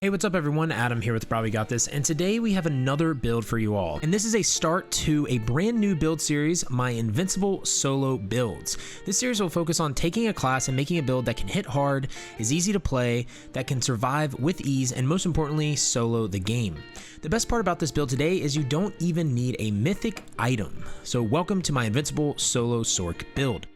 Hey, what's up everyone? Adam here with brahwegotthis, and today we have another build for you all. And this is a start to a brand new build series, my Invincible Solo Builds. This series will focus on taking a class and making a build that can hit hard, is easy to play, that can survive with ease, and most importantly, solo the game. The best part about this build today is you don't even need a mythic item. So welcome to my Invincible Solo Sorc build.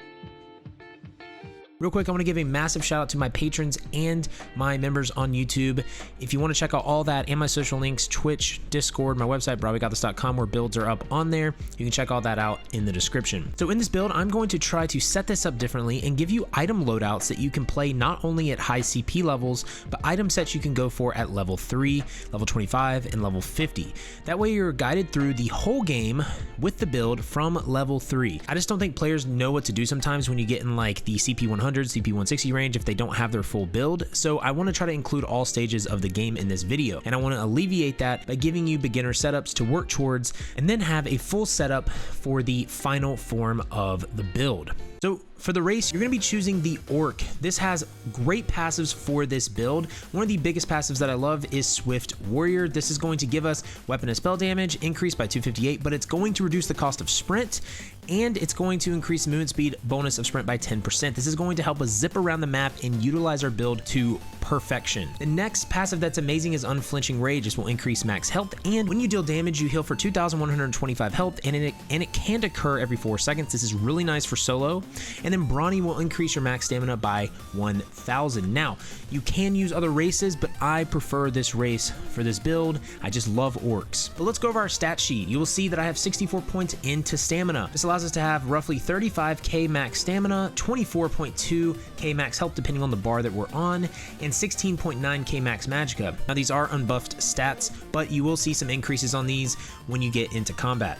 Real quick, I want to give a massive shout out to my patrons and my members on YouTube. If you want to check out all that and my social links, Twitch, Discord, my website, brahwegotthis.com, where builds are up on there, you can check all that out in the description. So in this build, I'm going to try to set this up differently and give you item loadouts that you can play not only at high CP levels, but item sets you can go for at level 3, level 25, and level 50. That way you're guided through the whole game with the build from level 3. I just don't think players know what to do sometimes when you get in like the CP 100, CP 160 range if they don't have their full build. So I want to try to include all stages of the game in this video, and I want to alleviate that by giving you beginner setups to work towards and then have a full setup for the final form of the build. So for the race, you're going to be choosing the Orc. This has great passives for this build. One of the biggest passives that I love is Swift Warrior. This is going to give us weapon and spell damage increased by 258, but it's going to reduce the cost of sprint, and it's going to increase movement speed bonus of sprint by 10%. This is going to help us zip around the map and utilize our build to perfection. The next passive that's amazing is Unflinching Rage. This will increase max health, and when you deal damage, you heal for 2,125 health, and it can occur every 4 seconds. This is really nice for solo. And then Brawny will increase your max stamina by 1,000. Now, you can use other races, but I prefer this race for this build. I just love orcs. But let's go over our stat sheet. You will see that I have 64 points into stamina. This allows us to have roughly 35k max stamina, 24.2k max health depending on the bar that we're on, and 16.9k max magicka. Now, these are unbuffed stats, but you will see some increases on these when you get into combat.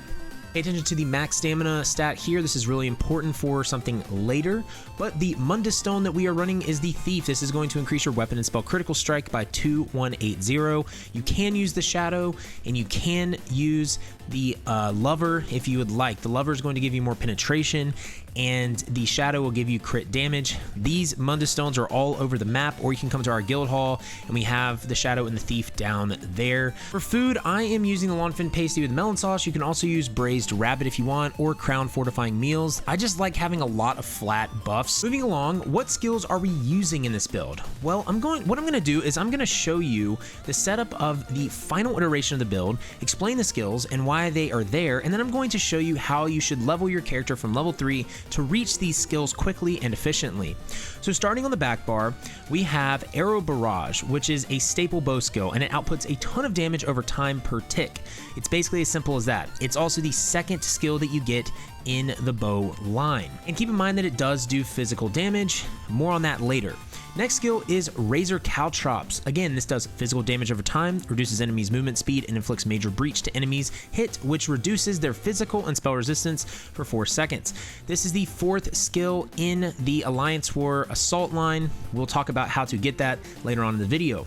Pay attention to the max stamina stat here. This is really important for something later, but the Mundus stone that we are running is the Thief. This is going to increase your weapon and spell critical strike by 2180. You can use the Shadow, and you can use the Lover if you would like. The Lover is going to give you more penetration, and the Shadow will give you crit damage. These Mundus stones are all over the map, or you can come to our guild hall, and we have the Shadow and the Thief down there. For food, I am using the Lawnfin pasty with melon sauce. You can also use braised rabbit if you want, or crown fortifying meals. I just like having a lot of flat buffs. Moving along, what skills are we using in this build? Well, what I'm going to do is I'm going to show you the setup of the final iteration of the build, explain the skills and why they are there, and then I'm going to show you how you should level your character from level 3 to reach these skills quickly and efficiently. So starting on the back bar, we have Arrow Barrage, which is a staple bow skill, and it outputs a ton of damage over time per tick. It's basically as simple as that. It's also the second skill that you get in the bow line. And keep in mind that it does do physical damage. More on that later. Next skill is Razor Caltrops. Again, this does physical damage over time, reduces enemies' movement speed, and inflicts major breach to enemies hit, which reduces their physical and spell resistance for 4 seconds. This is the 4th skill in the Alliance War Assault line. We'll talk about how to get that later on in the video.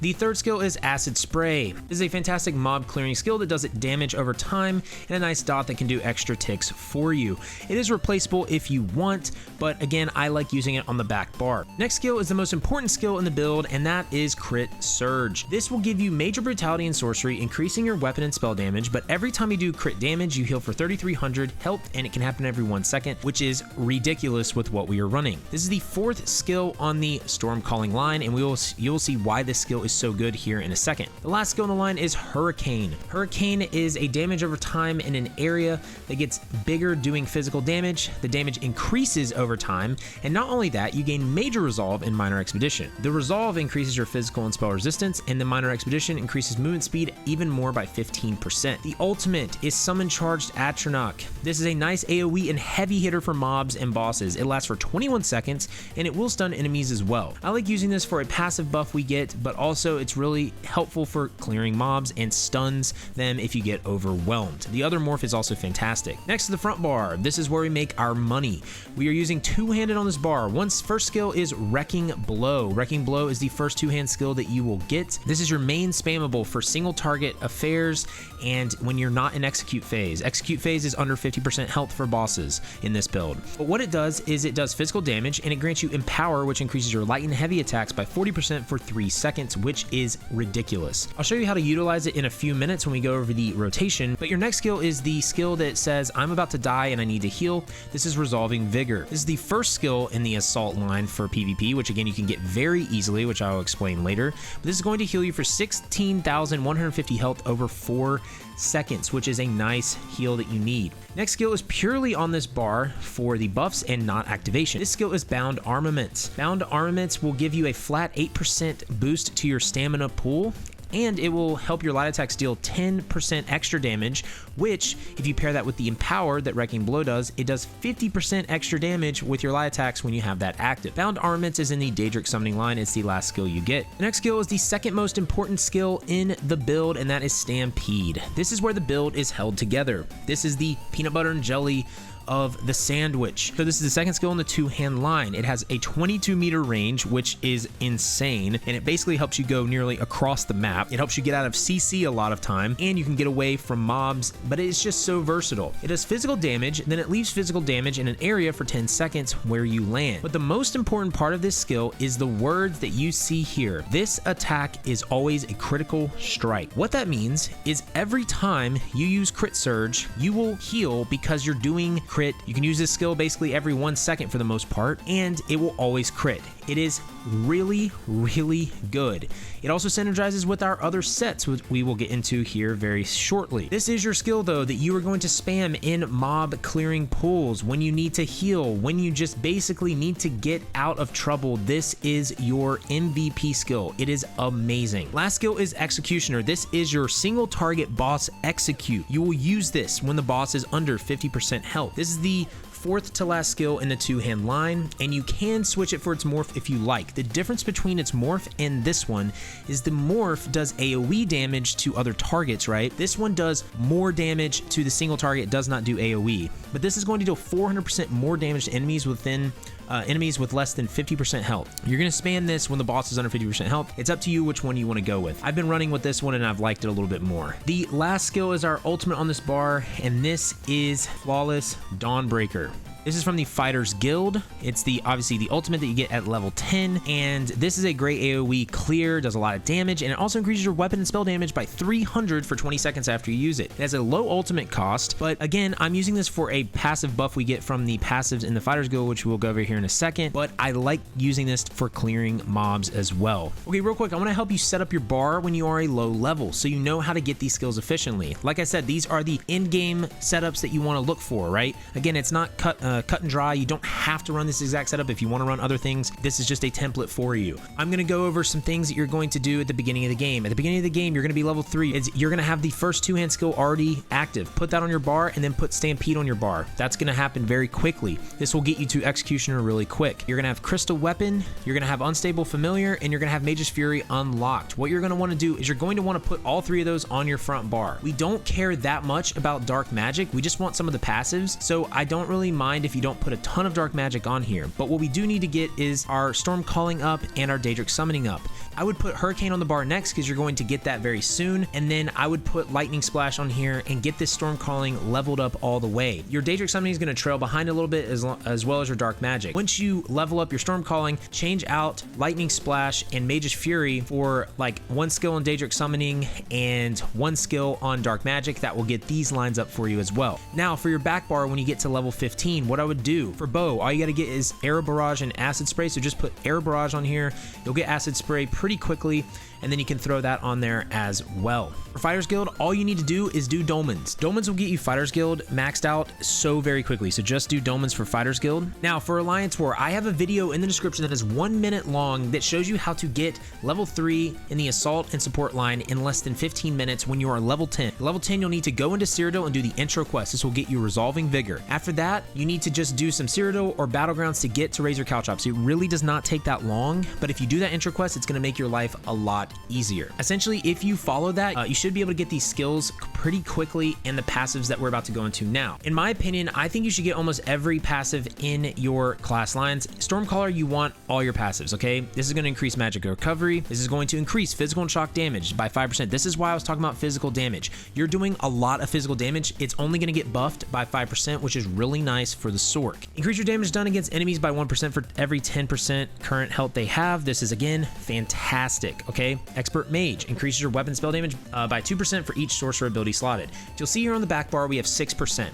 The 3rd skill is Acid Spray. This is a fantastic mob clearing skill that does it damage over time, and a nice dot that can do extra ticks for you. It is replaceable if you want, but again, I like using it on the back bar. Next skill is the most important skill in the build, and that is Crit Surge. This will give you major brutality and sorcery, increasing your weapon and spell damage, but every time you do crit damage, you heal for 3,300 health, and it can happen every 1 second, which is ridiculous with what we are running. This is the 4th skill on the Storm Calling line, and you will see why this skill is so good here in a second. The last skill on the line is Hurricane. Hurricane is a damage over time in an area that gets bigger doing physical damage. The damage increases over time, and not only that, you gain major resolve in Minor Expedition. The resolve increases your physical and spell resistance, and the Minor Expedition increases movement speed even more by 15%. The ultimate is Summon Charged Atronach. This is a nice AoE and heavy hitter for mobs and bosses. It lasts for 21 seconds, and it will stun enemies as well. I like using this for a passive buff we get, but also it's really helpful for clearing mobs and stuns them if you get overwhelmed. The other morph is also fantastic. Next to the front bar, this is where we make our money. We are using two-handed on this bar. First skill is Wrecking Blow. Wrecking Blow is the first two-hand skill that you will get. This is your main spammable for single target affairs and when you're not in execute phase. Execute phase is under 50% health for bosses in this build. But what it does is it does physical damage and it grants you Empower, which increases your light and heavy attacks by 40% for 3 seconds which is ridiculous. I'll show you how to utilize it in a few minutes when we go over the rotation, but your next skill is the skill that says, I'm about to die and I need to heal. This is Resolving Vigor. This is the first skill in the Assault line for PvP, which again, you can get very easily, which I'll explain later. But this is going to heal you for 16,150 health over 4 seconds, which is a nice heal that you need. Next skill is purely on this bar for the buffs and not activation. This skill is Bound Armaments. Bound Armaments will give you a flat 8% boost to your stamina pool, and it will help your light attacks deal 10% extra damage, which, if you pair that with the Empower that Wrecking Blow does, it does 50% extra damage with your light attacks when you have that active. Bound Armaments is in the Daedric Summoning line. It's the last skill you get. The next skill is the second most important skill in the build, and that is Stampede. This is where the build is held together. This is the peanut butter and jelly of the sandwich. So this is the second skill in the two-hand line. It has a 22-meter range, which is insane, and it basically helps you go nearly across the map. It helps you get out of CC a lot of time, and you can get away from mobs, but it's just so versatile. It does physical damage, then it leaves physical damage in an area for 10 seconds where you land. But the most important part of this skill is the words that you see here. This attack is always a critical strike. What that means is every time you use Crit Surge, you will heal because you're doing crit. You can use this skill basically every 1 second for the most part, and it will always crit. It is really, really good. It also synergizes with our other sets, which we will get into here very shortly. This is your skill, though, that you are going to spam in mob clearing pools, when you need to heal, when you just basically need to get out of trouble. This is your MVP skill. It is amazing. Last skill is Executioner. This is your single target boss execute. You will use this when the boss is under 50% health. This is the fourth to last skill in the two-hand line, and you can switch it for its morph if you like. The difference between its morph and this one is the morph does AoE damage to other targets, right? This one does more damage to the single target. It does not do AoE, but this is going to do 400% more damage to enemies within enemies with less than 50% health. You're going to spam this when the boss is under 50% health. It's up to you which one you want to go with. I've been running with this one and I've liked it a little bit more. The last skill is our ultimate on this bar, and this is Flawless Dawnbreaker. This is from the Fighters Guild. It's obviously the ultimate that you get at level 10, and this is a great AoE clear, does a lot of damage, and it also increases your weapon and spell damage by 300 for 20 seconds after you use it. It has a low ultimate cost, but again, I'm using this for a passive buff we get from the passives in the Fighters Guild, which we'll go over here in a second, but I like using this for clearing mobs as well. Okay, real quick, I want to help you set up your bar when you are a low level, so you know how to get these skills efficiently. Like I said, these are the in-game setups that you want to look for, right? Again, it's not cut and dry. You don't have to run this exact setup. If you want to run other things, this is just a template for you. I'm going to go over some things that you're going to do at the beginning of the game. At the beginning of the game, you're going to be level 3. You're going to have the first two-hand skill already active. Put that on your bar and then put Stampede on your bar. That's going to happen very quickly. This will get you to Executioner really quick. You're going to have Crystal Weapon, you're going to have Unstable Familiar, and you're going to have Mage's Fury unlocked. What you're going to want to do is you're going to want to put all 3 of those on your front bar. We don't care that much about dark magic. We just want some of the passives, so I don't really mind if you don't put a ton of dark magic on here, but what we do need to get is our Storm Calling up and our Daedric Summoning up. I would put Hurricane on the bar next because you're going to get that very soon, and then I would put Lightning Splash on here and get this Storm Calling leveled up all the way. Your Daedric Summoning is going to trail behind a little bit as well as your Dark Magic. Once you level up your Storm Calling, change out Lightning Splash and Mage's Fury for like 1 skill on Daedric Summoning and 1 skill on Dark Magic. That will get these lines up for you as well. Now for your back bar, when you get to level 15, what I would do for bow, all you got to get is Arrow Barrage and Acid Spray. So just put Arrow Barrage on here. You'll get Acid Spray pretty quickly, and then you can throw that on there as well. For Fighters Guild, all you need to do is do Dolmens. Dolmens will get you Fighters Guild maxed out so very quickly, so just do Dolmens for Fighters Guild. Now for Alliance War, I have a video in the description that is 1 minute long that shows you how to get level 3 in the Assault and Support line in less than 15 minutes when you are level 10. Level 10, you'll need to go into Cyrodiil and do the intro quest. This will get you Resolving Vigor. After that, you need to just do some Cyrodiil or Battlegrounds to get to Razor Caltrops. It really does not take that long, but if you do that intro quest, it's going to make your life a lot easier. Essentially, if you follow that, you should be able to get these skills pretty quickly and the passives that we're about to go into now. In my opinion, I think you should get almost every passive in your class lines. Stormcaller, you want all your passives, okay? This is going to increase magic recovery. This is going to increase physical and shock damage by 5%. This is why I was talking about physical damage. You're doing a lot of physical damage. It's only going to get buffed by 5%, which is really nice for the Sorc. Increase your damage done against enemies by 1% for every 10% current health they have. This is, again, fantastic, okay? okay? Expert Mage increases your weapon spell damage by 2% for each sorcerer ability slotted. You'll see here on the back bar we have 6%.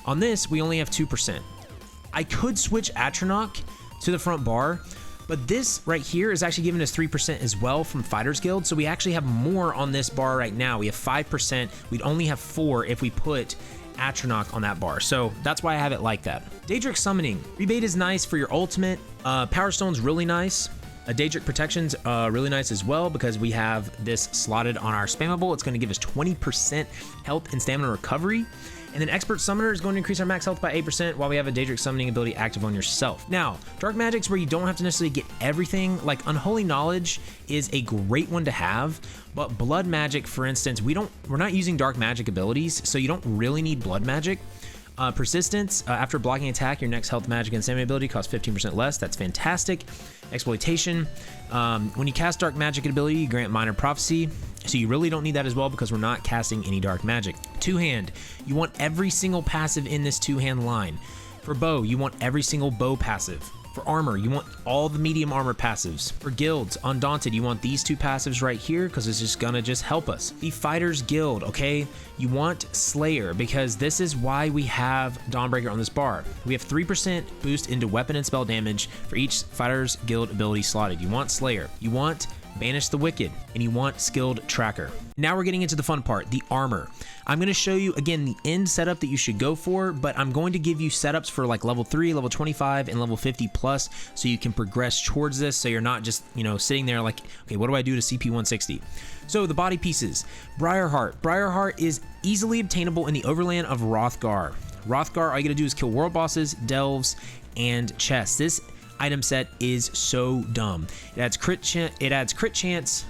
On this, we only have 2%. I could switch Atronach to the front bar, but this right here is actually giving us 3% as well from Fighters Guild, so we actually have more on this bar right now. We have 5%. We'd only have 4 if we put Atronach on that bar, so that's why I have it like that. Daedric Summoning. Rebate is nice for your ultimate. Power Stone's really nice. Daedric Protection's really nice as well because we have this slotted on our spammable. It's going to give us 20% health and stamina recovery. And then Expert Summoner is going to increase our max health by 8% while we have a Daedric Summoning ability active on yourself. Now, Dark Magic's where you don't have to necessarily get everything. Like Unholy Knowledge is a great one to have, but Blood Magic, for instance, we're not using Dark Magic abilities, so you don't really need Blood Magic. Persistence, after blocking attack, your next health, magic, and stamina ability costs 15% less. That's fantastic. Exploitation. When you cast Dark Magic ability, you grant Minor Prophecy, so you really don't need that as well because we're not casting any Dark Magic. Two-hand. You want every single passive in this two-hand line. For bow, you want every single bow passive. For armor, you want all the medium armor passives. For guilds, Undaunted, you want these two passives right here because it's just gonna help us. The Fighters Guild, okay? You want Slayer because this is why we have Dawnbreaker on this bar. We have 3% boost into weapon and spell damage for each Fighters Guild ability slotted. You want Slayer. You want Banish the Wicked, and you want Skilled Tracker. Now we're getting into the fun part, the armor. I'm going to show you again the end setup that you should go for, but I'm going to give you setups for like level 3, level 25, and level 50 plus, so you can progress towards this, so you're not just, sitting there like, okay, what do I do to CP 160? So the body pieces, Briarheart. Briarheart is easily obtainable in the overland of Hrothgar. Hrothgar, all you got to do is kill world bosses, delves, and chests. This item set is so dumb. It adds crit chance,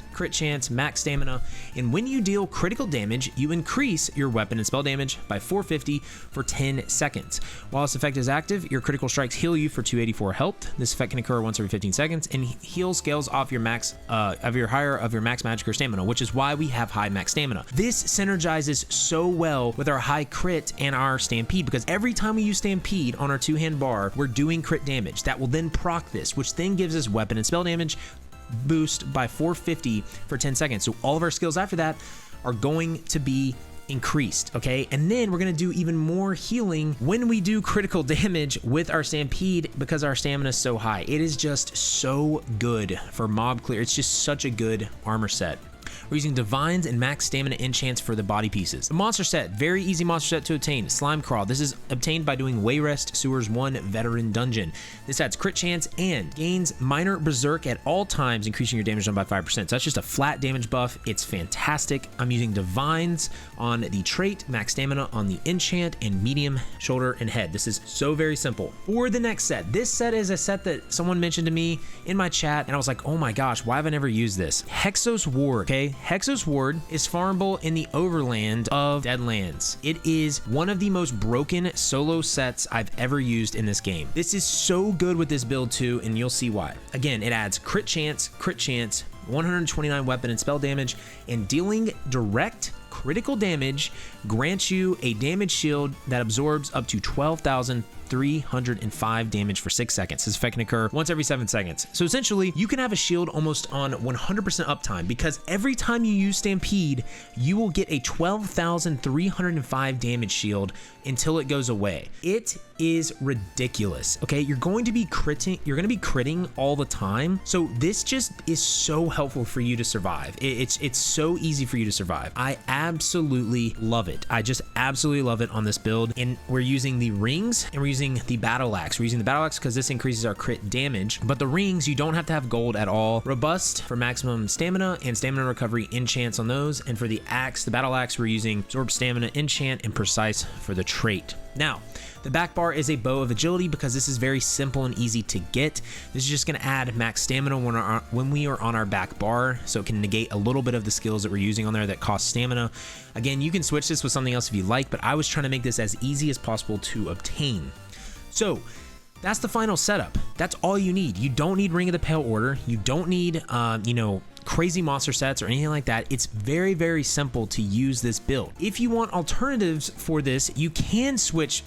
max stamina, and when you deal critical damage, you increase your weapon and spell damage by 450 for 10 seconds. While this effect is active, your critical strikes heal you for 284 health. This effect can occur once every 15 seconds, and heal scales off your max of your max magic or stamina, which is why we have high max stamina. This synergizes so well with our high crit and our stampede, because every time we use stampede on our two-hand bar, we're doing crit damage. That will then proc this, which then gives us weapon and spell damage boost by 450 for 10 seconds. So all of our skills after that are going to be increased, okay? And then we're going to do even more healing when we do critical damage with our stampede because our stamina is so high. It is just so good for mob clear. It's just such a good armor set. We're using Divines and max stamina enchants for the body pieces. The monster set, very easy monster set to obtain. Slime Crawl. This is obtained by doing Wayrest Sewers 1 Veteran Dungeon. This adds crit chance and gains minor berserk at all times, increasing your damage done by 5%. So that's just a flat damage buff. It's fantastic. I'm using Divines on the trait, max stamina on the enchant, and medium shoulder and head. This is so very simple. For the next set, this set is a set that someone mentioned to me in my chat, and I was like, oh my gosh, why have I never used this? Hexos Ward, okay? Hexos Ward is farmable in the overland of Deadlands. It is one of the most broken solo sets I've ever used in this game. This is so good with this build too, and you'll see why. Again, it adds crit chance, 129 weapon and spell damage, and dealing direct critical damage grants you a damage shield that absorbs up to 12,305 damage for 6 seconds. This effect can occur once every 7 seconds. So essentially, you can have a shield almost on 100% uptime because every time you use Stampede, you will get a 12,305 damage shield until it goes away. It is ridiculous. Okay, you're going to be critting all the time. So this just is so helpful for you to survive. It's so easy for you to survive. I absolutely love it. I just absolutely love it on this build. And we're using the rings and we're using the battle axe. We're using the battle axe because this increases our crit damage, but the rings, you don't have to have gold at all. Robust for maximum stamina and stamina recovery enchants on those. And for the axe, the battle axe, we're using absorb stamina enchant and precise for the trait. Now, the back bar is a bow of agility because this is very simple and easy to get. This is just going to add max stamina when we are on our back bar, so it can negate a little bit of the skills that we're using on there that cost stamina. Again, you can switch this with something else if you like, but I was trying to make this as easy as possible to obtain. So that's the final setup. That's all you need. You don't need Ring of the Pale Order. You don't need, crazy monster sets or anything like that, it's very, very simple to use this build. If you want alternatives for this, you can switch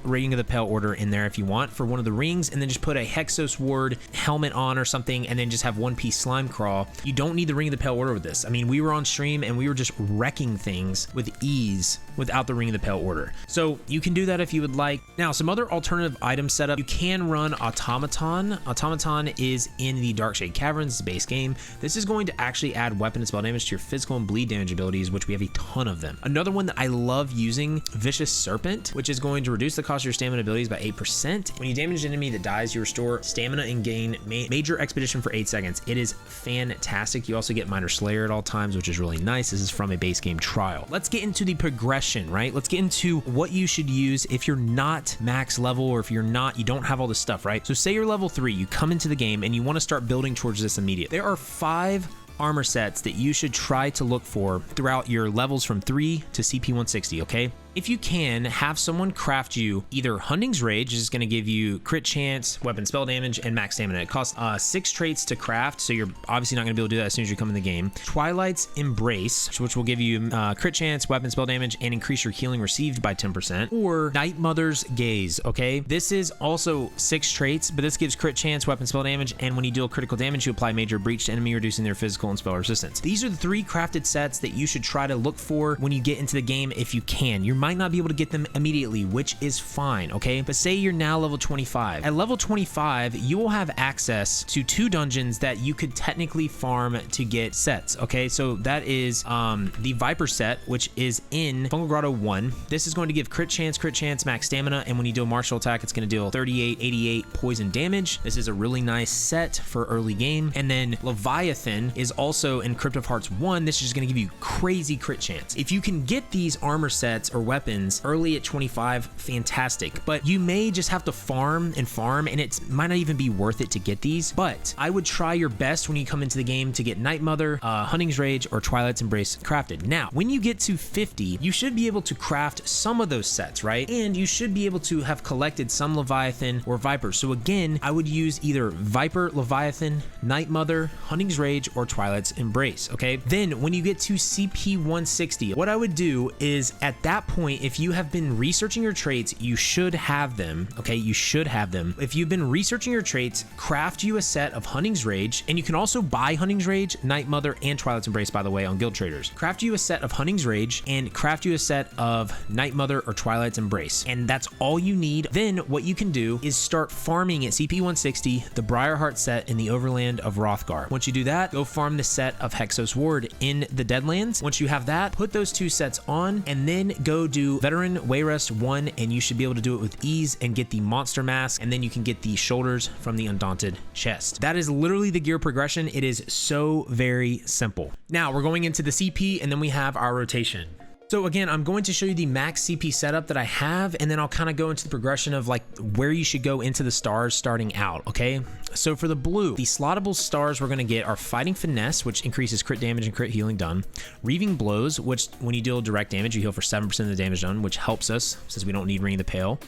Ring of the Pale Order in there if you want for one of the rings, and then just put a Hexos Ward helmet on or something, and then just have one piece slime crawl. You don't need the Ring of the Pale Order with this. I mean, we were on stream and we were just wrecking things with ease without the Ring of the Pale Order. So you can do that if you would like. Now, some other alternative item setup, you can run Automaton. Automaton is in the Darkshade Caverns base game. This is going to actually add weapon and spell damage to your physical and bleed damage abilities, which we have a ton of them. Another one that I love using, Vicious Serpent, which is going to reduce the cost of your stamina abilities by 8%. When you damage an enemy that dies, you restore stamina and gain major expedition for 8 seconds. It is fantastic. You also get Minor Slayer at all times, which is really nice. This is from a base game trial. Let's get into the progression, right? Let's get into what you should use if you're not max level, or if you don't have all this stuff, right? So say you're level 3, you come into the game and you want to start building towards this immediately. There are 5 armor sets that you should try to look for throughout your levels from 3 to CP 160, okay? If you can, have someone craft you either Hunting's Rage, which is going to give you crit chance, weapon spell damage, and max stamina. It costs 6 traits to craft, so you're obviously not going to be able to do that as soon as you come in the game. Twilight's Embrace, which will give you crit chance, weapon spell damage, and increase your healing received by 10%. Or Night Mother's Gaze, okay? This is also 6 traits, but this gives crit chance, weapon spell damage, and when you deal critical damage, you apply major breach to enemy, reducing their physical and spell resistance. These are the 3 crafted sets that you should try to look for when you get into the game if you can. You might not be able to get them immediately, which is fine, okay? But say you're now level 25. At level 25, you will have access to 2 dungeons that you could technically farm to get sets, okay? So that is the Viper set, which is in Fungal Grotto 1. This is going to give crit chance, max stamina, and when you do a martial attack, it's going to deal 38, 88 poison damage. This is a really nice set for early game. And then Leviathan is also in Crypt of Hearts 1. This is just going to give you crazy crit chance. If you can get these armor sets or weapons early at 25, fantastic, but you may just have to farm, and it might not even be worth it to get these. But I would try your best when you come into the game to get Night Mother, Hunting's Rage, or Twilight's Embrace crafted. Now, when you get to 50, you should be able to craft some of those sets, right? And you should be able to have collected some Leviathan or Viper. So again, I would use either Viper, Leviathan, Night Mother, Hunting's Rage, or Twilight's Embrace, okay? Then when you get to CP 160, what I would do is at that point, if you have been researching your traits, you should have them, okay? You should have them. If you've been researching your traits, craft you a set of Hunting's Rage, and you can also buy Hunting's Rage, Night Mother, and Twilight's Embrace, by the way, on Guild Traders. Craft you a set of Hunting's Rage, and craft you a set of Night Mother or Twilight's Embrace, and that's all you need. Then what you can do is start farming at CP 160, the Briarheart set in the Overland of Hrothgar. Once you do that, go farm the set of Hexos Ward in the Deadlands. Once you have that, put those 2 sets on, and then go do Veteran Wayrest 1, and you should be able to do it with ease and get the monster mask, and then you can get the shoulders from the Undaunted chest. That is literally the gear progression. It is so very simple. Now we're going into the CP, and then we have our rotation. So again, I'm going to show you the max CP setup that I have, and then I'll kind of go into the progression of like where you should go into the stars starting out, okay? So for the blue, the slottable stars we're going to get are Fighting Finesse, which increases crit damage and crit healing done. Reaving Blows, which when you deal direct damage, you heal for 7% of the damage done, which helps us since we don't need Ring of the Pale.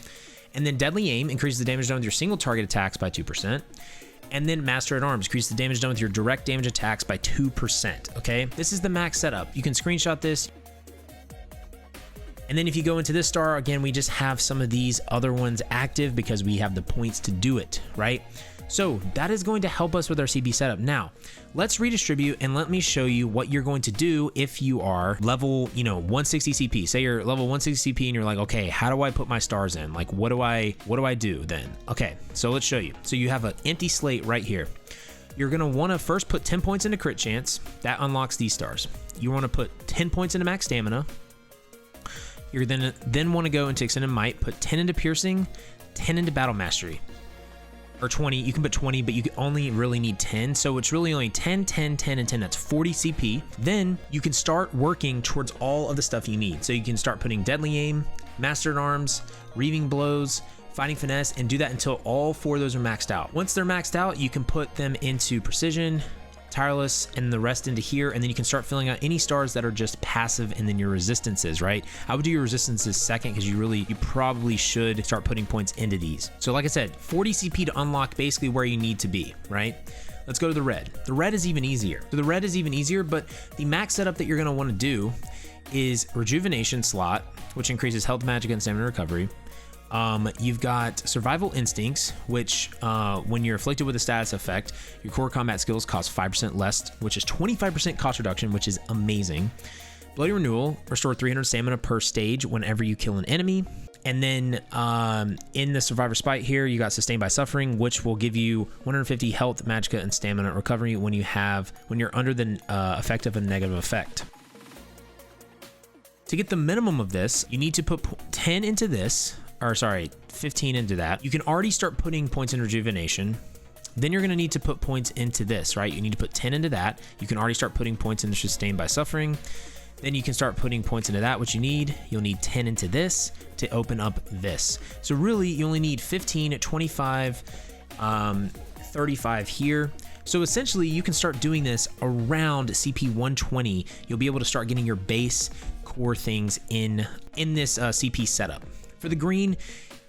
And then Deadly Aim increases the damage done with your single target attacks by 2%. And then Master at Arms, increase the damage done with your direct damage attacks by 2%, okay? This is the max setup. You can screenshot this. And then if you go into this star, again, we just have some of these other ones active because we have the points to do it, right? So that is going to help us with our CP setup. Now, let's redistribute and let me show you what you're going to do if you are level, 160 CP. Say you're level 160 CP and you're like, okay, how do I put my stars in? Like, what do I do then? Okay, so let's show you. So you have an empty slate right here. You're going to want to first put 10 points into crit chance. That unlocks these stars. You want to put 10 points into max stamina. You're then want to go into Extended Might, put 10 into Piercing, 10 into Battle Mastery. Or 20, you can put 20, but you only really need 10. So it's really only 10, 10, 10, and 10. That's 40 CP. Then you can start working towards all of the stuff you need. So you can start putting Deadly Aim, Master at Arms, Reaving Blows, Fighting Finesse, and do that until all 4 of those are maxed out. Once they're maxed out, you can put them into Precision, Tireless, and the rest into here, and then you can start filling out any stars that are just passive, and then your resistances, right? I would do your resistances second because you probably should start putting points into these. So like I said, 40 CP to unlock basically where you need to be, right? Let's go to the red. The red is even easier. So the red is even easier, but the max setup that you're gonna wanna do is rejuvenation slot, which increases health, magic, and stamina recovery. You've got survival instincts, which when you're afflicted with a status effect, your core combat skills cost 5% less, which is 25% cost reduction, which is amazing. Bloody renewal, restore 300 stamina per stage whenever you kill an enemy. And then in the survivor spite here, you got sustained by suffering, which will give you 150 health, magicka, and stamina recovery when you're under the effect of a negative effect. To get the minimum of this, you need to put 10 into this, or sorry, 15 into that. You can already start putting points in rejuvenation. Then you're gonna need to put points into this, right? You need to put 10 into that. You can already start putting points into sustained by suffering. Then you can start putting points into that, which you need. You'll need 10 into this to open up this. So really, you only need 15, 25, 35 here. So essentially, you can start doing this around CP 120. You'll be able to start getting your base core things in this CP setup. For the green,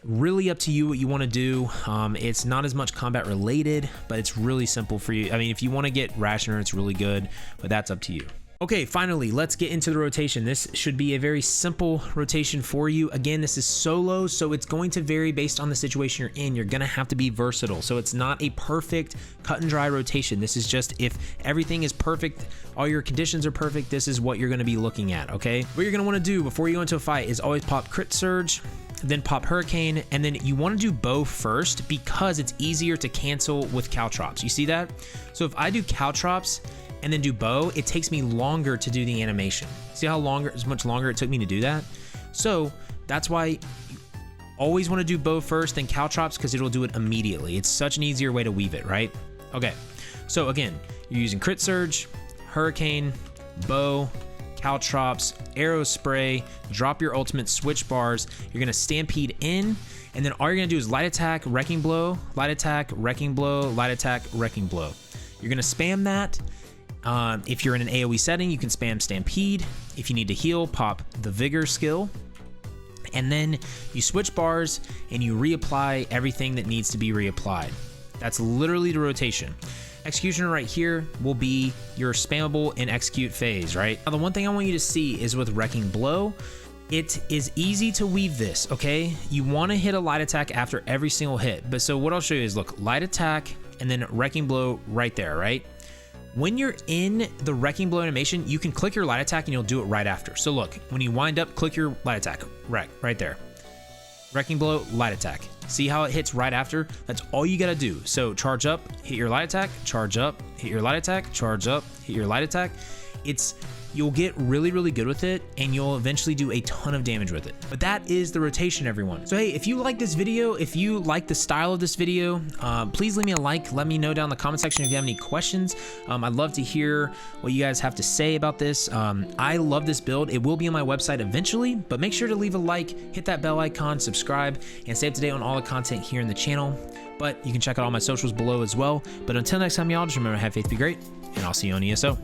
really up to you what you want to do. It's not as much combat related, but it's really simple for you. I mean, if you want to get Rationer, it's really good, but that's up to you. Okay, finally, let's get into the rotation. This should be a very simple rotation for you. Again, this is solo, so it's going to vary based on the situation you're in. You're gonna have to be versatile. So it's not a perfect cut and dry rotation. This is just if everything is perfect, all your conditions are perfect, this is what you're gonna be looking at, okay? What you're gonna wanna do before you go into a fight is always pop Crit Surge, then pop Hurricane, and then you wanna do Bow first because it's easier to cancel with Caltrops. You see that? So if I do Caltrops, and then do Bow, it takes me longer to do the animation. See how much longer it took me to do that? So that's why you always want to do Bow first, then Caltrops, because it'll do it immediately. It's such an easier way to weave it, right? Okay, so again, you're using Crit Surge, Hurricane, Bow, Caltrops, Arrow Spray, drop your ultimate, switch bars. You're gonna Stampede in, and then all you're gonna do is Light Attack, Wrecking Blow, Light Attack, Wrecking Blow, Light Attack, Wrecking Blow. You're gonna spam that. If you're in an AoE setting, you can spam Stampede. If you need to heal, pop the Vigor skill. And then you switch bars and you reapply everything that needs to be reapplied. That's literally the rotation. Executioner right here will be your spammable and execute phase, right? Now, the one thing I want you to see is with Wrecking Blow, it is easy to weave this, okay? You want to hit a light attack after every single hit. But so what I'll show you is, look, light attack and then Wrecking Blow right there, right? When you're in the Wrecking Blow animation, you can click your light attack and you'll do it right after. So look, when you wind up, click your light attack, right there. Wrecking Blow, light attack. See how it hits right after? That's all you gotta do. So charge up, hit your light attack, charge up, hit your light attack, charge up, hit your light attack. You'll get really, really good with it, and you'll eventually do a ton of damage with it. But that is the rotation, everyone. So hey, if you like this video, if you like the style of this video, please leave me a like. Let me know down in the comment section if you have any questions. I'd love to hear what you guys have to say about this. I love this build. It will be on my website eventually, but make sure to leave a like, hit that bell icon, subscribe, and stay up to date on all the content here in the channel. But you can check out all my socials below as well. But until next time, y'all, just remember, have faith, be great, and I'll see you on ESO.